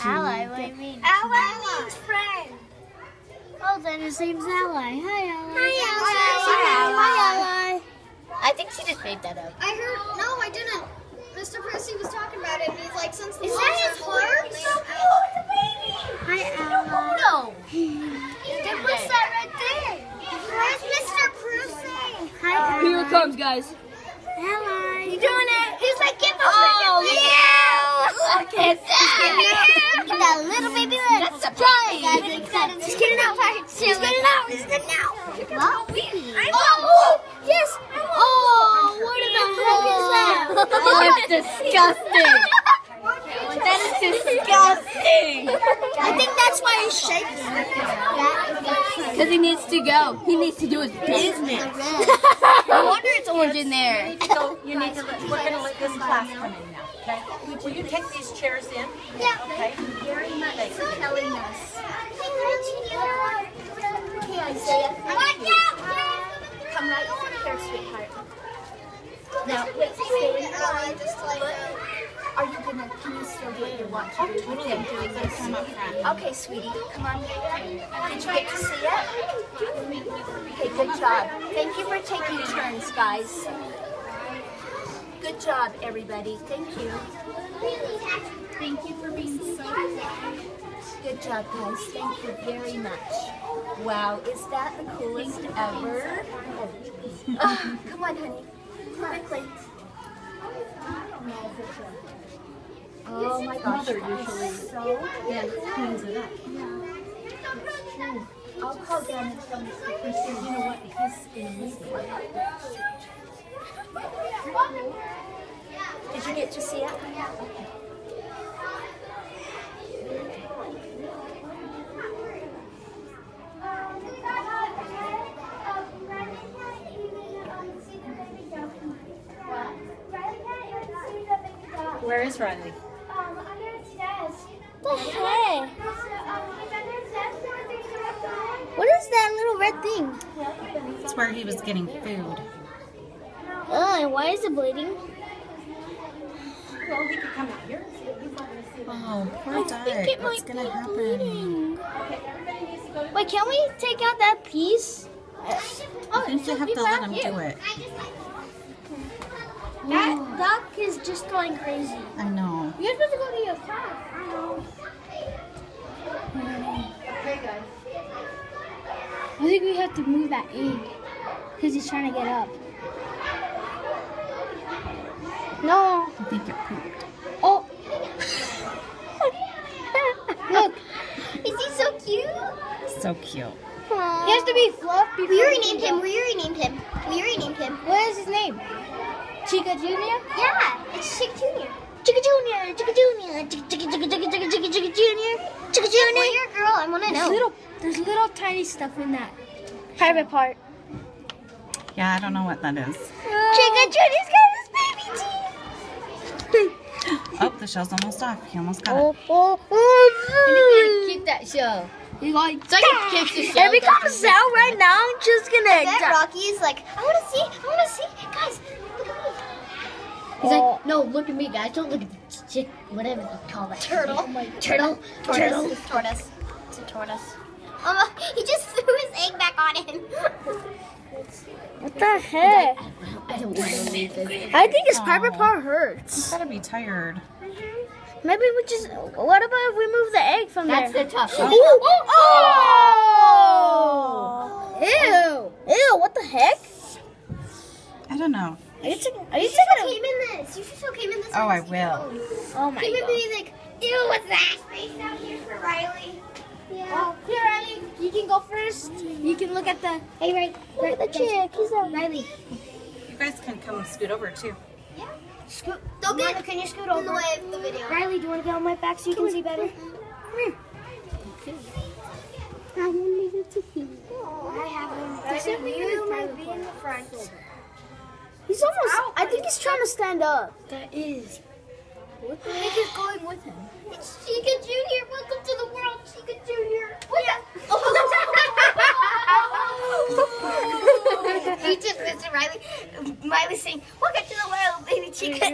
Ally, what do you mean? Ally means friend. Oh, then his name's Ally. Hi, Ally. Hi, Ally. Hi, Ally. I think she just made that up. I heard, no, I didn't. Mr. Percy was talking about it, and he's like, since the Is laws that are his holy, heart? it's a baby. Hi, Ally. No. Then what's that right there? Where's Mr. Percy? Hi, Ally. Here it comes, guys. Ally. You doing it? He's like, give him Okay. Get that little baby leg. That's a surprise. He's getting out. He's getting out. He's getting out. Well, Oh, yes. oh, what the heck is that? Oh, it's disgusting. That is disgusting. I think that's why he's shaking. Because he needs to go. He needs to do his business. No wonder it's orange in there. So you need to we're going to let this class come in now, okay? Will you take these chairs in? Yeah. Okay. Very much for telling us. Hey, Isaiah. Watch out! Come right over here, sweetheart. Now, wait, stay in the just like Are you gonna? Can you still do what you want to do? Totally. Okay, sweetie, come on. Did you get to see it? Okay, good job. Thank you for taking turns, guys. Good job, everybody. Thank you. Thank you for being so kind. Good job, guys. Thank you very much. Wow, is that the coolest ever? Come on, honey. Quickly. Oh my gosh, so Cleans it up. I'll call down and tell Mr. Percy. You know what? He's in this one. Did you get to see it? Okay. Where is Riley? under its desk. What the heck? What is that little red thing? It's where he was getting food. Oh, and why is it bleeding? Well, he could come out here. Oh, poor Di. What's gonna happen? Wait, can we take out that piece? I think you have to let him do it. That duck is just going crazy. I know. You're supposed to go to your class. I know. I think we have to move that egg because he's trying to get up. No. I think it pooped. Oh. Look. Is he so cute? So cute. He has to be fluff before. We already named him. What is his name? Chica Junior? Yeah, it's Chick Junior. Chica Junior. Chica Junior. Chica Junior. Chica Junior. Where you're a girl, I want to know. There's little tiny stuff in that private part. Yeah, I don't know what that is. Chica Junior's got his baby teeth. Oh, the shell's almost off. He almost got it. Oh. Keep that shell. He's like, so kick the shell. If he comes out right now, I'm just gonna. That Rocky's like, I want to see. Guys, look at me. He's like, no, look at me, guys. Don't look at the chick, whatever you call that. Turtle. Turtle. Tortoise. It's a tortoise. He just threw his egg back on him. What the heck? I don't want to leave this. I think his private part hurts. He's gotta be tired. Maybe we just. What about if we move the egg from That's there? the tough Ooh, one. oh! Ew! What the heck? I don't know. Are you taking You should came in this. You should came in this. Oh, I will. Oh my He would god. be like, ew, what's that space out here for Riley? Yeah. Here, Riley, you can go first. You can look at the. Hey, right. Look at the chick. He's a Riley. You guys can come scoot over too. Scoot. Don't get. Can you scoot In the over? way of the video. Riley, do you want to get on my back so you can see better? Come here. I wanted to see. I have one. You might be in the front. He's almost. I think he's trying to stand up. That is. What the heck is going with him? It's Chica Junior. Welcome to the world, Chica Junior. He just Mr. Riley saying, welcome to the world, baby Chica.